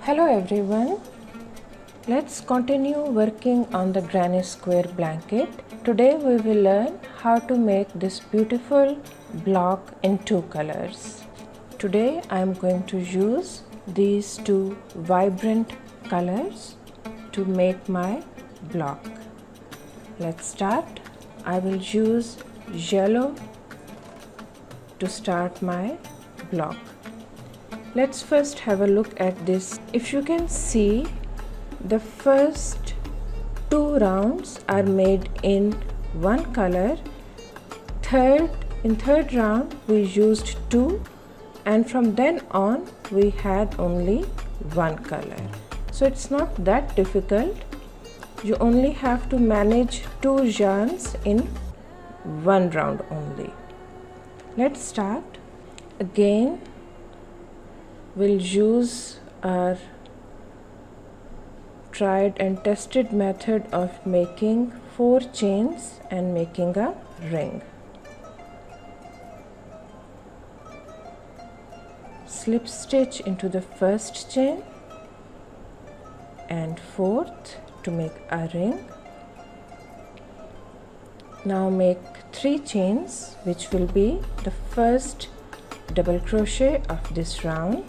Hello everyone, let's continue working on the granny square blanket. Today we will learn how to make this beautiful block in two colors. Today I am going to use these two vibrant colors to make my block. Let's start. I will use yellow to start my block. Let's first have a look at this. If you can see, the first two rounds are made in one color. In third round we used two, and from then on we had only one color. So it's not that difficult. You only have to manage two yarns in one round only. Let's start. Again, we'll use our tried and tested method of making 4 chains and making a ring. Slip stitch into the first chain and fourth to make a ring. Now make 3 chains, which will be the first double crochet of this round,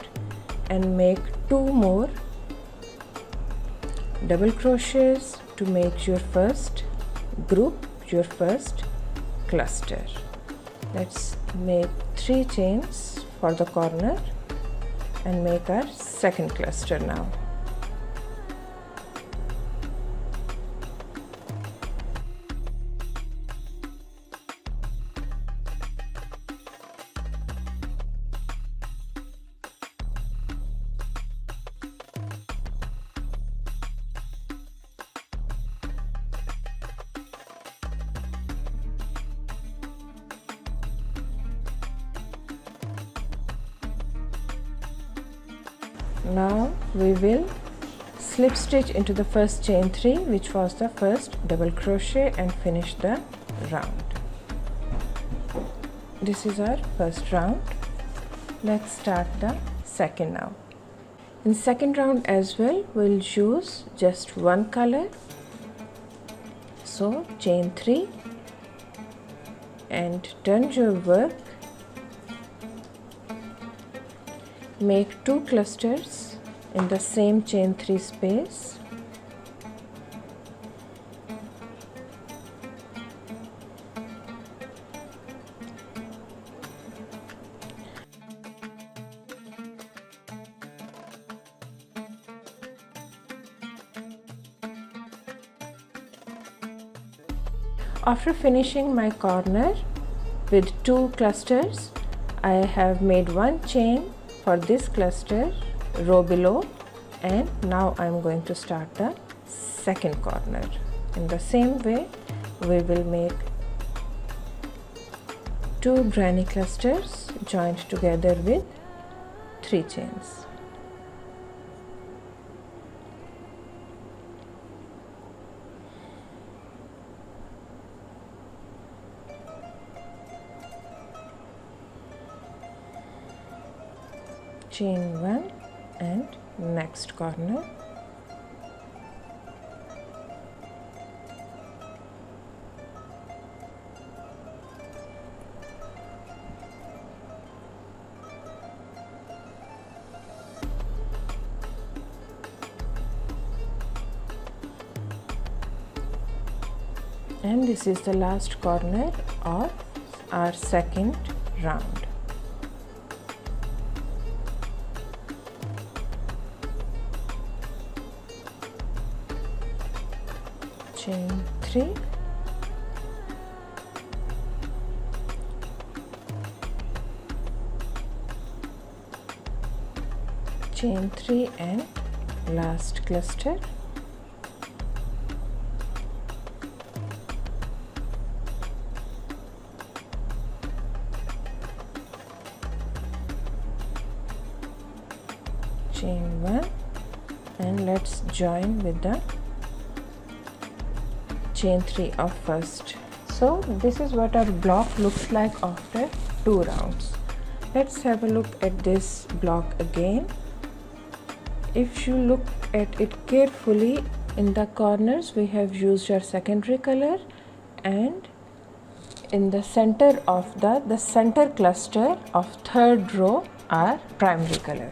and make 2 more double crochets to make your first group, your first cluster. Let's make 3 chains for the corner and make our second cluster now. Now we will slip stitch into the first chain 3, which was the first double crochet, and finish the round. This is our first round. Let's start the second now. In second round as well, we'll use just one color. So chain 3 and turn your work. Make 2 clusters in the same chain 3 space. After finishing my corner with 2 clusters, I have made 1 chain for this cluster row below, and now I am going to start the second corner. In the same way, we will make 2 granny clusters joined together with 3 chains. Chain 1 and next corner. And this is the last corner of our second round. Chain 3, chain 3 and last cluster, chain 1, and let's join with the chain 3 of first. So this is what our block looks like after 2 rounds. Let's have a look at this block again. if you look at it carefully, in the corners we have used our secondary color, and in the center of the center cluster of third row our primary color.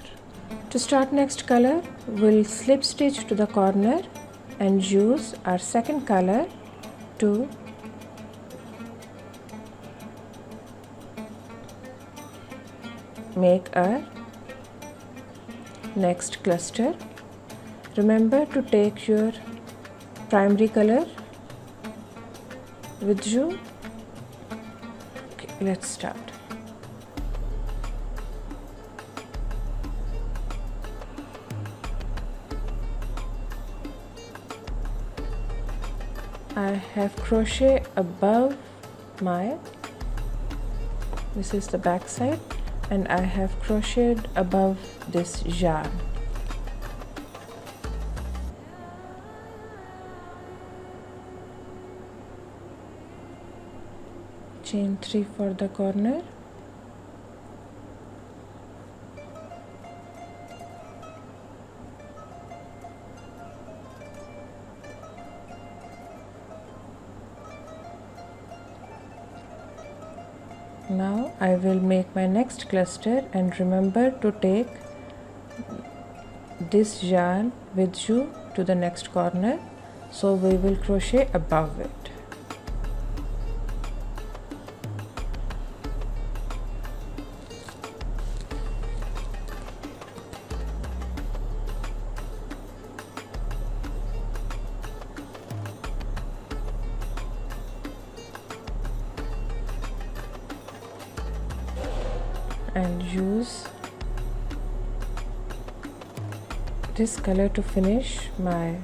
To start next color, we'll slip stitch to the corner and use our second color to make our next cluster. Remember to take your primary color with you. Okay, let's start. I have crochet above this is the back side, and I have crocheted above this yarn. Chain 3 for the corner, now I will make my next cluster, and remember to take this yarn with you to the next corner, so we will crochet above it. And use this color to finish my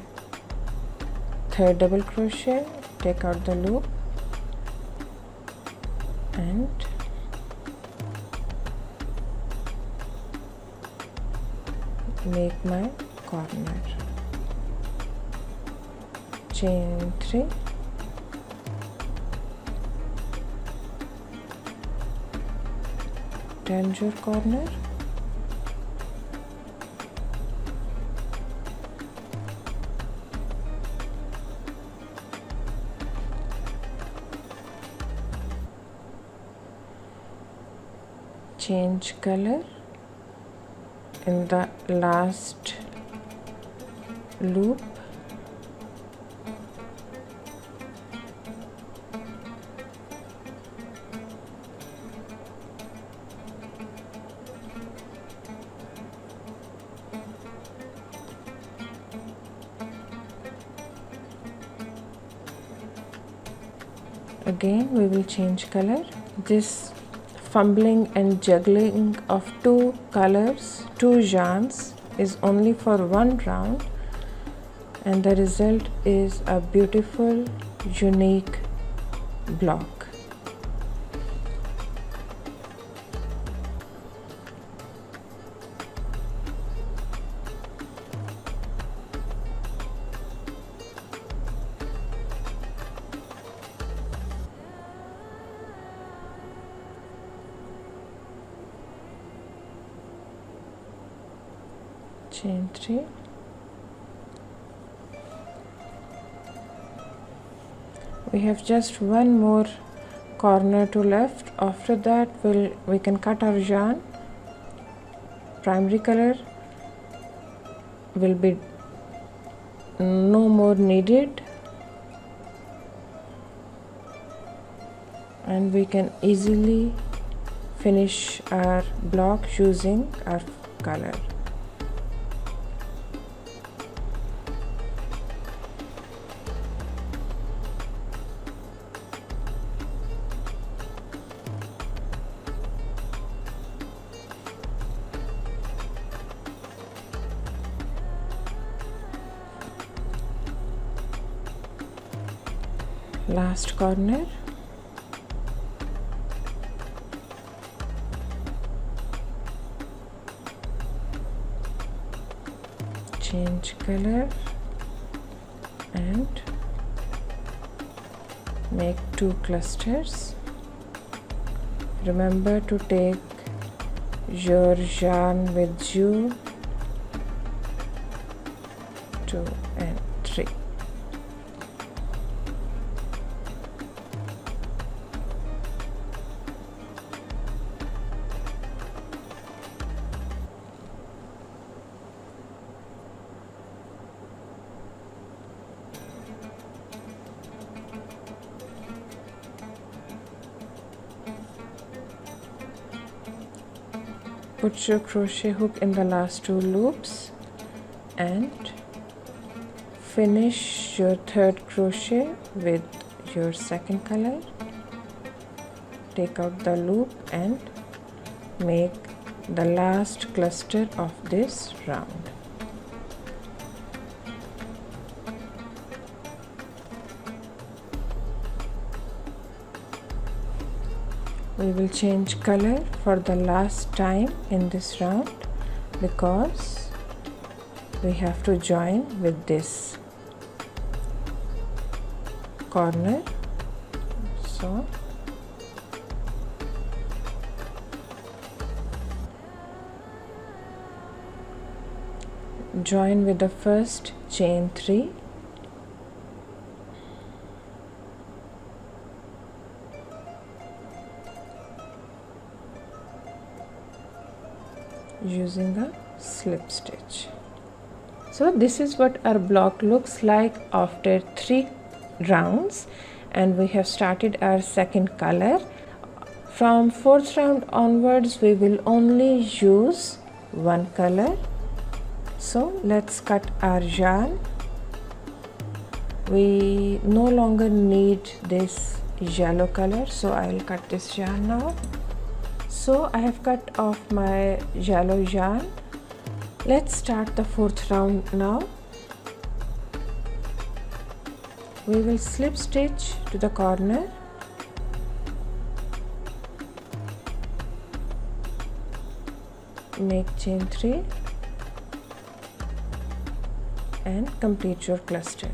third double crochet. Take out the loop and make my corner. Chain 3, turn your corner, change color in the last loop, again we will change color. This fumbling and juggling of two colors, two yarns, is only for one round, and the result is a beautiful, unique block. Chain 3, we have just one more corner to left. After that we can cut our yarn. Primary color will be no more needed, and we can easily finish our block using our color. Last corner, change color and make two clusters. Remember to take your yarn with you 2 and 3. Put your crochet hook in the last 2 loops and finish your third crochet with your second color. Take out the loop and make the last cluster of this round. We will change color for the last time in this round because we have to join with this corner. So join with the first chain 3, using a slip stitch. So this is what our block looks like after 3 rounds, and we have started our second color. From 4th round onwards we will only use one color. So let's cut our yarn. We no longer need this yellow color, so I will cut this yarn now. So I have cut off my yellow yarn. Let's start the 4th round now. We will slip stitch to the corner, make chain 3 and complete your cluster.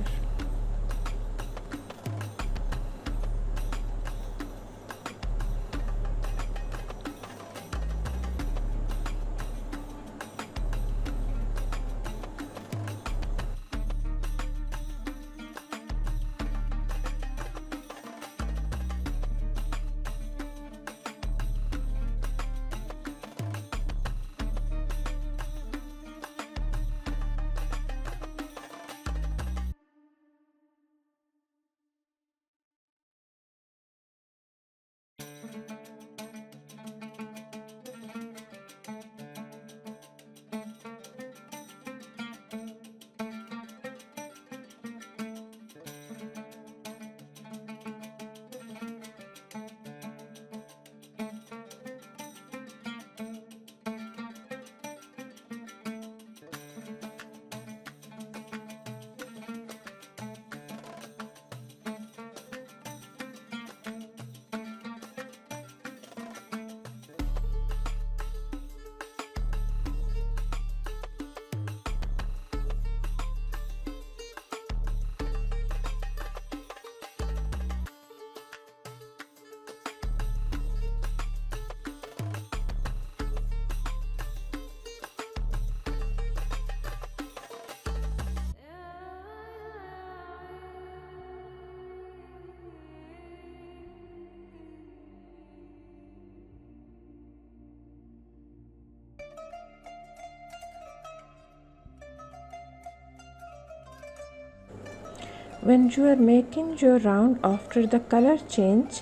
When you are making your round after the color change,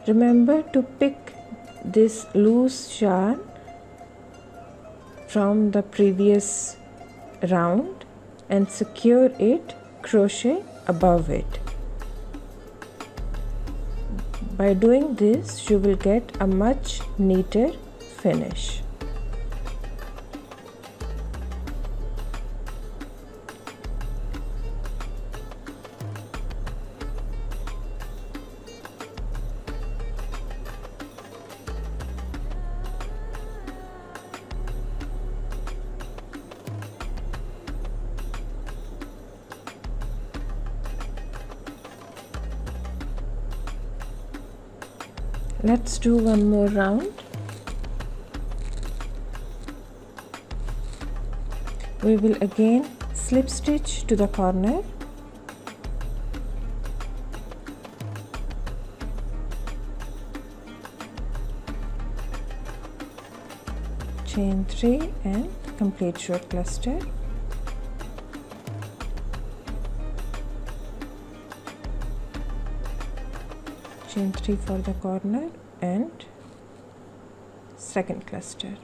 remember to pick this loose yarn from the previous round and secure it, crochet above it. By doing this, you will get a much neater finish. Let's do one more round. We will again Slip stitch to the corner, chain 3 and complete your cluster. Chain 3 for the corner and second cluster.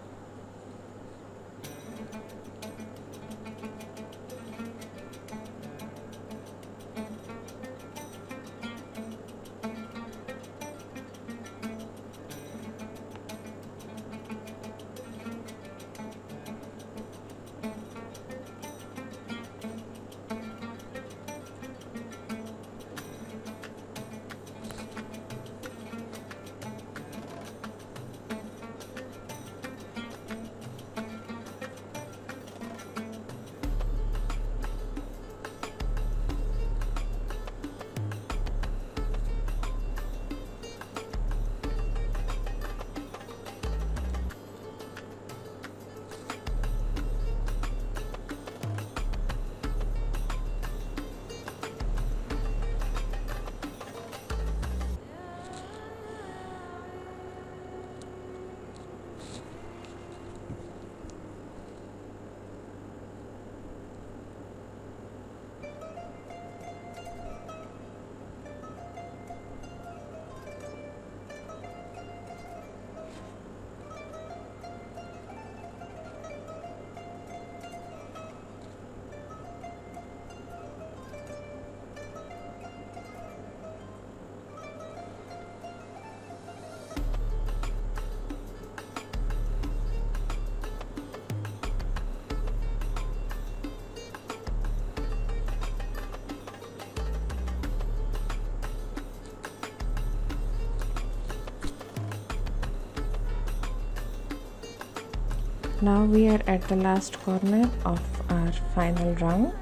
Now we are at the last corner of our final round.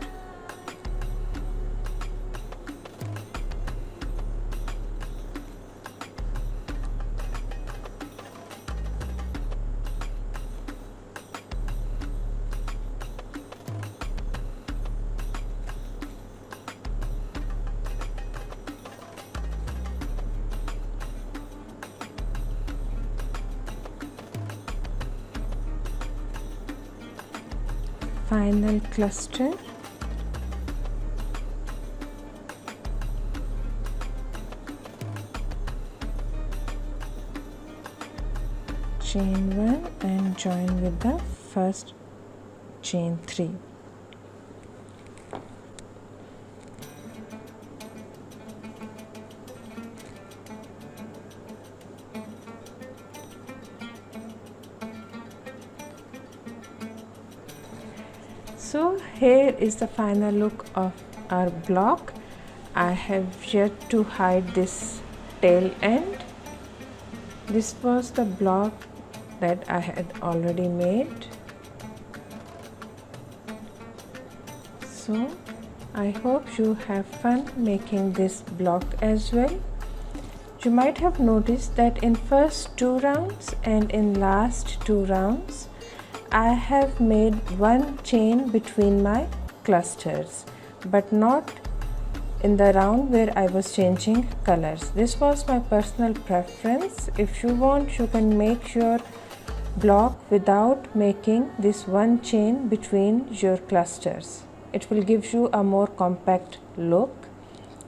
Final cluster, chain 1 and join with the first chain 3. So here is the final look of our block. I have yet to hide this tail end. This was the block that I had already made. So I hope you have fun making this block as well. You might have noticed that in first 2 rounds and in last 2 rounds I have made one chain between my clusters, but not in the round where I was changing colors. This was my personal preference. If you want, you can make your block without making this one chain between your clusters. It will give you a more compact look.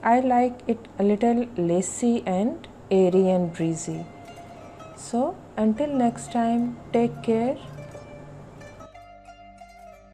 I like it a little lacy and airy and breezy. So until next time, take care.